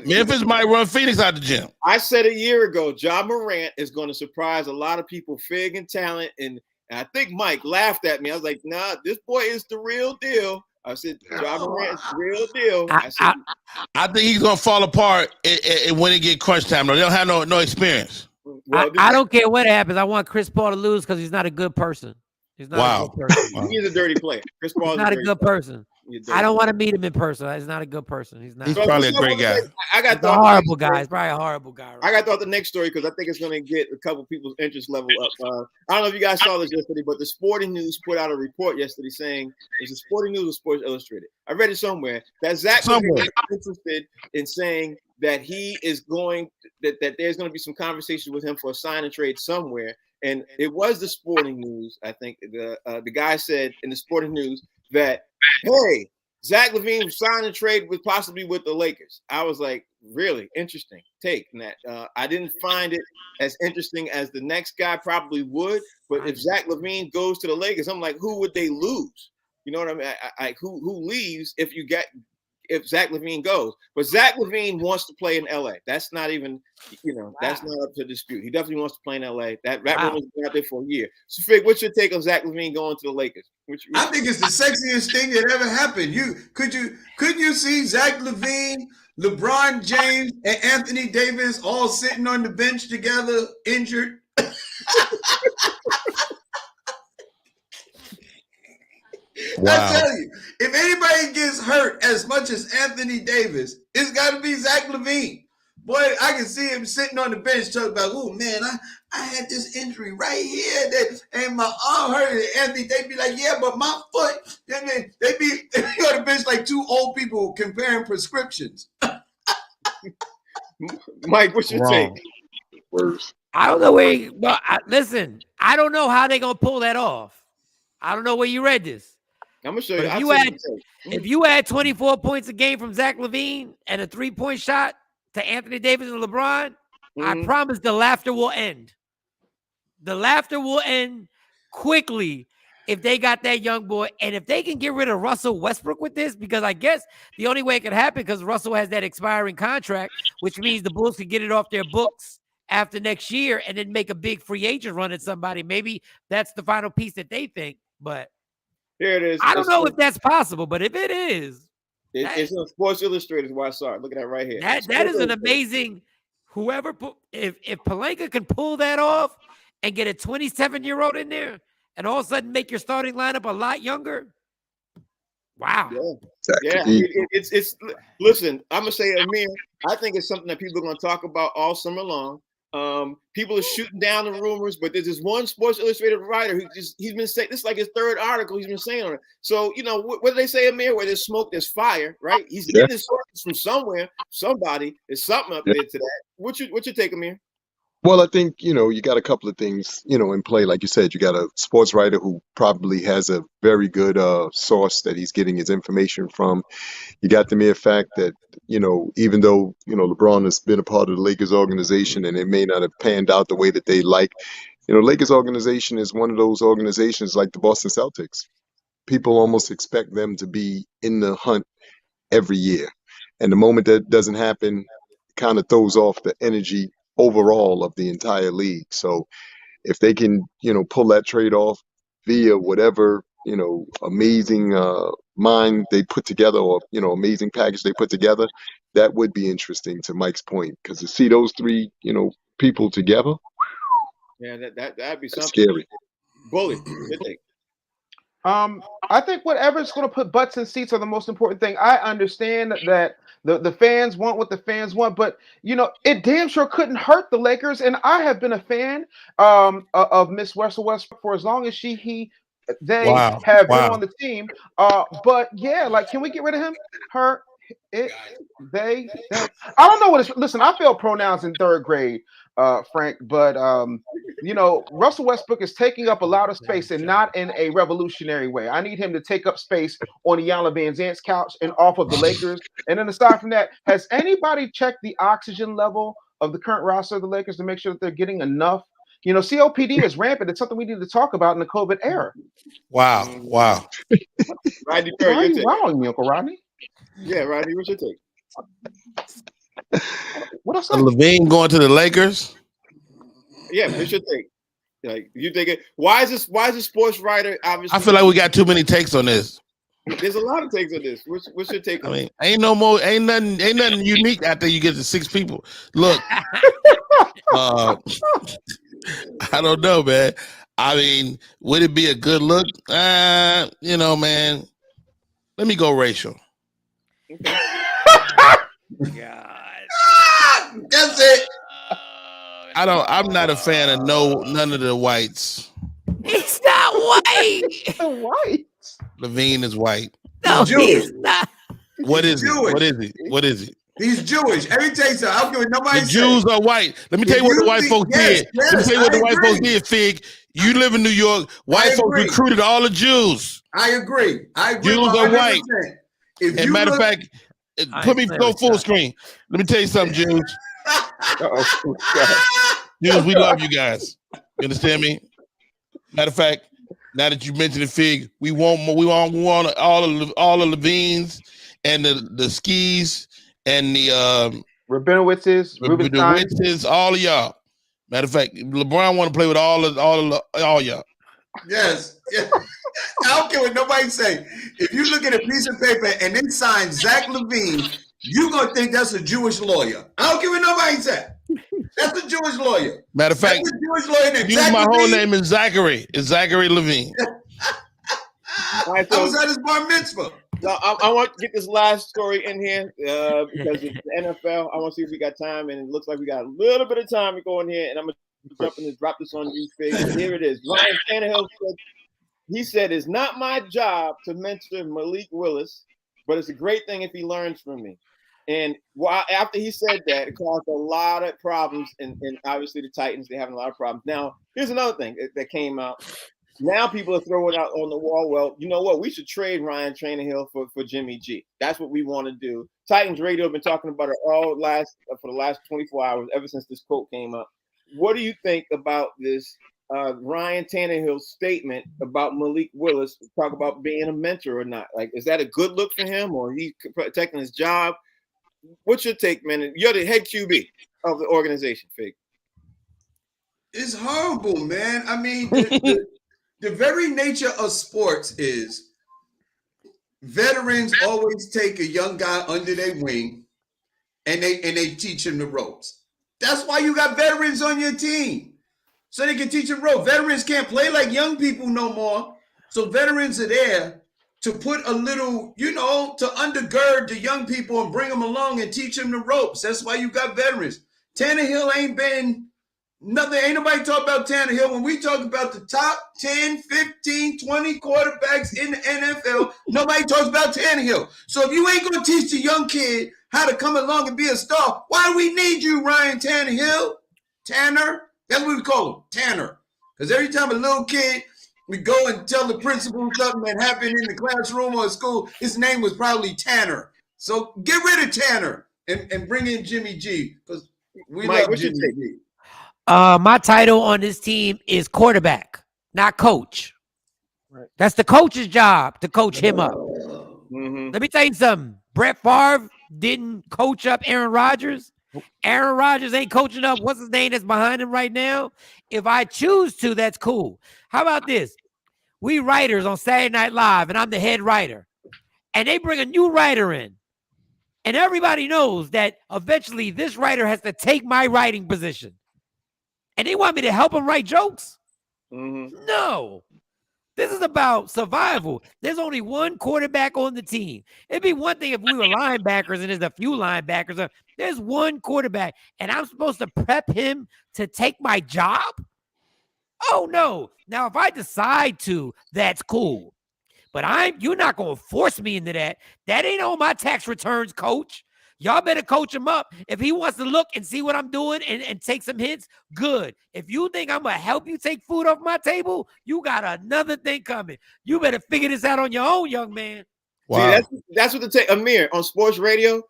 Memphis might run Phoenix out the gym. I said a year ago, Ja Morant is going to surprise a lot of people, Fig and Talent, and I think Mike laughed at me. I was like, "Nah, this boy is the real deal." I said, "Ja Morant is the real deal." I think he's gonna fall apart when it get crunch time. Though they don't have no experience. I don't care what happens. I want Chris Paul to lose because he's not a good person. He's not a good person. He's a dirty player. Chris Paul is not a good person. I don't want to meet him in person. He's not a good person. He's not. He's probably a great guy. I got He's a horrible guy. He's probably a horrible guy. Right? I got the next story because I think it's going to get a couple people's interest level up. I don't know if you guys saw this yesterday, but the Sporting News put out a report yesterday saying, is it Sporting News or Sports Illustrated? I read it somewhere that Zach was interested in saying that he is going that there's going to be some conversation with him for a sign and trade somewhere, and it was the Sporting News. I think the guy said in the Sporting News that, hey, Zach LaVine signed a trade with possibly with the Lakers. I was like, really interesting take in that. I didn't find it as interesting as the next guy probably would. But if Zach LaVine goes to the Lakers, I'm like, who would they lose? You know what I mean? I who leaves if Zach LaVine goes? But Zach LaVine wants to play in LA. That's not even, that's not up to dispute. He definitely wants to play in LA. That rumor has been out there for a year. So, Fig, what's your take on Zach LaVine going to the Lakers? I think it's the sexiest thing that ever happened. Couldn't you see Zach LaVine, LeBron James, and Anthony Davis all sitting on the bench together, injured? Wow. I tell you, if anybody gets hurt as much as Anthony Davis, it's got to be Zach LaVine. Boy, I can see him sitting on the bench talking about, oh, man, I had this injury right here and my arm hurt. And Anthony, they'd be like, yeah, but my foot. They'd be on the bench like two old people comparing prescriptions. Mike, what's your take? I don't know where. Listen, I don't know how they're going to pull that off. I don't know where you read this. I'm gonna show you. If you add 24 points a game from Zach LaVine and a 3-point shot to Anthony Davis and LeBron, I promise the laughter will end. The laughter will end quickly if they got that young boy, and if they can get rid of Russell Westbrook with this, because I guess the only way it could happen because Russell has that expiring contract, which means the Bulls could get it off their books after next year and then make a big free agent run at somebody. Maybe that's the final piece that they think, but. Here it is. I don't know if that's possible, but if it is, it's on Sports Illustrated. Why I saw it. Look at that right here. That is an amazing. If Pelinka can pull that off and get a 27-year-old in there, and all of a sudden make your starting lineup a lot younger. Wow. Yeah. It's. Listen, I'm gonna say, Amir. I think it's something that people are gonna talk about all summer long. People are shooting down the rumors, but there's this one Sports Illustrated writer he's been saying, this is like his third article he's been saying on it. So, what do they say, Amir? Where there's smoke, there's fire, right? He's getting his sources from somewhere, somebody. There's something up there to that. What's your take, Amir? Well, I think, you got a couple of things, in play. Like you said, you got a sports writer who probably has a very good source that he's getting his information from. You got the mere fact that, even though, LeBron has been a part of the Lakers organization and it may not have panned out the way that they like, Lakers organization is one of those organizations like the Boston Celtics. People almost expect them to be in the hunt every year. And the moment that doesn't happen, it kind of throws off the energy overall of the entire league. So if they can, pull that trade off via whatever, amazing mind they put together or, amazing package they put together, that would be interesting to Mike's point. Because to see those three, people together, that'd be something scary. Bully. I think whatever's going to put butts in seats are the most important thing. I understand that the fans want what the fans want, but it damn sure couldn't hurt the Lakers. And I have been a fan of Miss Russell Westbrook for as long as they have been on the team. But yeah, can we get rid of him? Her, it, they. I don't know what it's. Listen, I failed pronouns in 3rd grade, Frank, but Russell Westbrook is taking up a lot of space and not in a revolutionary way. I need him to take up space on Iyanla Vanzant's couch and off of the Lakers. And then aside from that, has anybody checked the oxygen level of the current roster of the Lakers to make sure that they're getting enough? COPD is rampant. It's something we need to talk about in the COVID era. Wow. Rodney, why are you wrong, Uncle Rodney? Yeah, Rodney, what's your take? What else? LaVine going to the Lakers? Yeah, what's your take? Like, you think it? Why is this sports writer? Obviously, I feel like we got too many takes on this. There's a lot of takes on this. What's your take? I mean, ain't nothing unique after you get to 6 people. Look, I don't know, man. I mean, would it be a good look? Man. Let me go racial. God. That's it. I'm not a fan of none of the whites. He's not white. White. Levine is white. No, Jewish. he's not. What He's is he? What Jewish. is he? What is he? He's Jewish. Every time I don't give nobody The say. Jews are white. Let me tell you what the white folks did. Let me tell you what the white folks did, Fig. You live in New York. White folks recruited all the Jews. I agree. Jews are white. If And you matter of look- fact, put me go full screen. Let me tell you something, Jews. Jews, we love you guys. You understand me? Matter of fact, now that you mentioned the Fig, we want all the Levines and the Skis and the Rabinowitzes, Rubenstein. Witzes, all of y'all. Matter of fact, LeBron want to play with all y'all. Yes. Yeah. I don't care what nobody say. If you look at a piece of paper and it signs Zach Levine, you're going to think that's a Jewish lawyer. I don't care what nobody say. That's a Jewish lawyer. Matter of fact, that's a Jewish lawyer named my Zach whole Levine. name is Zachary. It's Zachary Levine. Right, I was at his bar mitzvah. I want to get this last story in here because it's the NFL. I want to see if we got time, and it looks like we got a little bit of time to go in here. And I'm gonna jump in and drop this on you, Fig. Here it is. Ryan Tannehill said, "It's not my job to mentor Malik Willis, but it's a great thing if he learns from me." And after he said that, it caused a lot of problems, and obviously the Titans, they're having a lot of problems. Now, here's another thing that came out. Now people are throwing out on the wall, well, you know what? We should trade Ryan Tannehill for Jimmy G. That's what we want to do. Titans radio have been talking about it for the last 24 hours, ever since this quote came up. What do you think about this Ryan Tannehill statement about Malik Willis? Talk about being a mentor or not. Like, is that a good look for him, or he's protecting his job? What's your take, man? You're the head QB of the organization, Fig. It's horrible, man. I mean, the very nature of sports is veterans always take a young guy under their wing and they teach him the ropes. That's why you got veterans on your team, so they can teach them ropes. Veterans can't play like young people no more, so veterans are there to put a little, to undergird the young people and bring them along and teach them the ropes. That's why you got veterans. Tannehill ain't been nothing. Ain't nobody talk about Tannehill. When we talk about the top 10, 15, 20 quarterbacks in the NFL, nobody talks about Tannehill. So if you ain't going to teach the young kid how to come along and be a star, why do we need you, Ryan Tannehill? Tanner? That's what we call him, Tanner. Because every time a little kid, we go and tell the principal something that happened in the classroom or school, his name was probably Tanner. So get rid of Tanner and bring in Jimmy G, because we Mike, love Jimmy G. My title on this team is quarterback, not coach. Right. That's the coach's job to coach him up. Mm-hmm. Let me tell you something. Brett Favre didn't coach up Aaron Rodgers. Aaron Rodgers ain't coaching up what's his name that's behind him right now. If I choose to, that's cool. How about this? We writers on Saturday Night Live, and I'm the head writer, and they bring a new writer in. And everybody knows that eventually this writer has to take my writing position. And they want me to help them write jokes? Mm-hmm. No. This is about survival. There's only one quarterback on the team. It'd be one thing if we were linebackers and there's a few linebackers. There's one quarterback, and I'm supposed to prep him to take my job? Oh, no. Now, if I decide to, that's cool. But you're not going to force me into that. That ain't on my tax returns, coach. Y'all better coach him up. If he wants to look and see what I'm doing and take some hints, good. If you think I'm going to help you take food off my table, you got another thing coming. You better figure this out on your own, young man. Wow. See, that's what the take. Amir, on sports radio,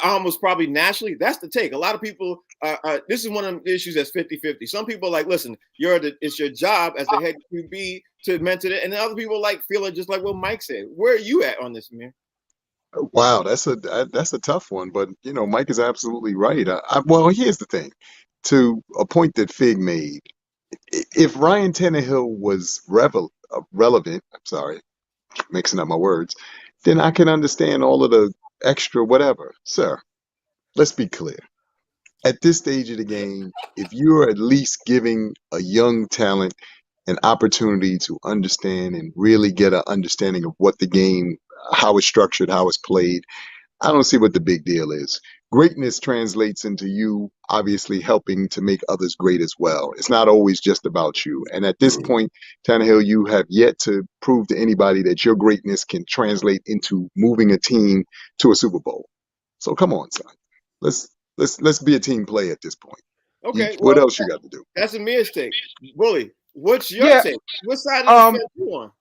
almost probably nationally, that's the take. A lot of people, this is one of the issues that's 50-50. Some people are like, listen, it's your job as the head QB to mentor it. And then other people feeling just like what Mike said. Where are you at on this, Amir? Wow, that's a tough one, but Mike is absolutely right. Well, here's the thing. To a point that Fig made, if Ryan Tannehill was relevant, I'm sorry, mixing up my words, then I can understand all of the extra whatever. Sir, let's be clear. At this stage of the game, if you're at least giving a young talent an opportunity to understand and really get an understanding of what the game how it's structured, how it's played. I don't see what the big deal is. Greatness translates into you obviously helping to make others great as well. It's not always just about you. And at this point, Tannehill, you have yet to prove to anybody that your greatness can translate into moving a team to a Super Bowl. So come on, son. Let's be a team play at this point. Okay. What else you got to do? That's Amir's take. Bully, what's your take? What side of the fence you on?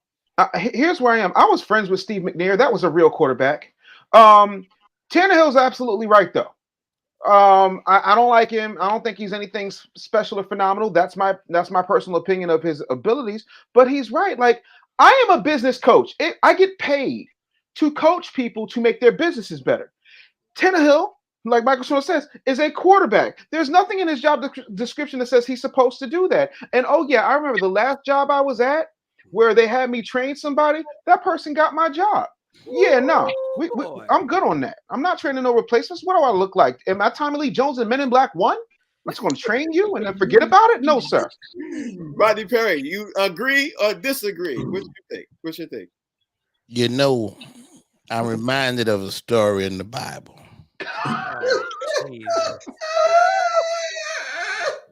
Here's where I am. I was friends with Steve McNair. That was a real quarterback. Tannehill's absolutely right, though. I don't like him. I don't think he's anything special or phenomenal. That's my personal opinion of his abilities. But he's right. Like, I am a business coach. I get paid to coach people to make their businesses better. Tannehill, like Michael Sean says, is a quarterback. There's nothing in his job description that says he's supposed to do that. And oh yeah, I remember the last job I was at where they had me train somebody. That person got my job. Yeah, no, I'm good on that. I'm not training no replacements. What do I look like? Am I Tommy Lee Jones in Men in Black 1? I'm just going to train you and then forget about it? No, sir. Rodney Perry, you agree or disagree? What's your take? You know, I'm reminded of a story in the Bible.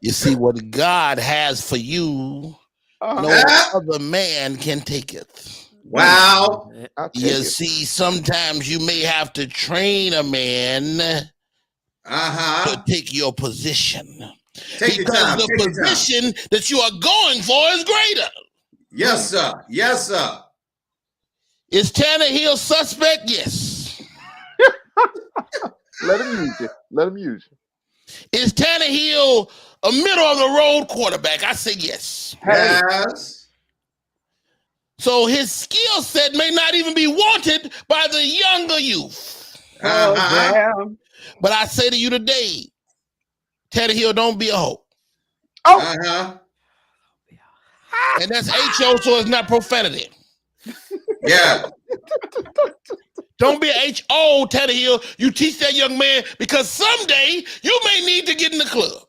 You see, what God has for you, no other man can take it. Wow. You see, sometimes you may have to train a man to take your position. Because the position that you are going for is greater. Yes, sir. Yes, sir. Is Tannehill suspect? Yes. Let him use it. Let him use it. Is Tannehill a middle of the road quarterback? I say yes. Yes. So his skill set may not even be wanted by the younger youth. Damn. But I say to you today, Tannehill, don't be a hoe. Oh. And that's H-O, so it's not profanity. Yeah. Don't be an H-O, Tannehill. You teach that young man because someday you may need to get in the club.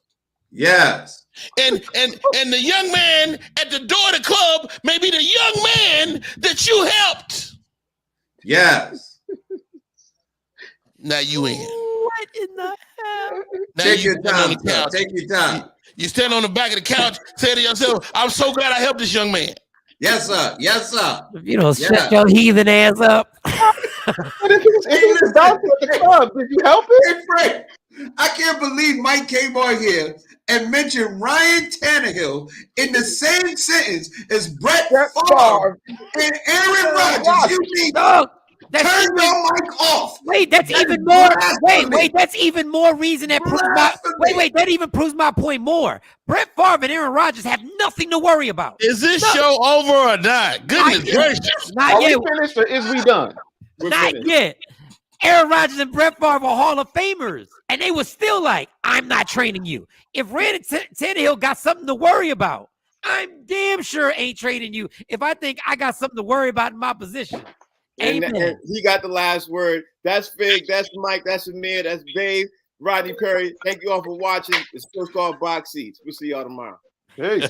Yes. And the young man at the door of the club may be the young man that you helped. Yes. Now you in. What in the hell? Now Take you your time. Take your time. You stand on the back of the couch, say to yourself, I'm so glad I helped this young man. Yes, sir. Yes, sir. If you don't shut your heathen ass up. But if he was bouncing at the club, did you help it? Hey, Frank, I can't believe Mike came on here and mentioned Ryan Tannehill in the same sentence as Brett Favre and Aaron Rodgers. You need to turn your mic off. Wait, that's even more. Wait, that's even more reason that proves my. Wait, that even proves my point more. Brett Favre and Aaron Rodgers have nothing to worry about. Is this show over or not? Goodness gracious. Are we finished or is we done? Not yet. Aaron Rodgers and Brett Favre are Hall of Famers, and they were still like, I'm not training you. If Randy Tannehill got something to worry about, I'm damn sure ain't trading you if I think I got something to worry about in my position. And he got the last word. That's Fig, that's Mike, that's Amir, that's Dave, Rodney Perry. Thank you all for watching. It's First Call Box Seats. We'll see y'all tomorrow. Hey.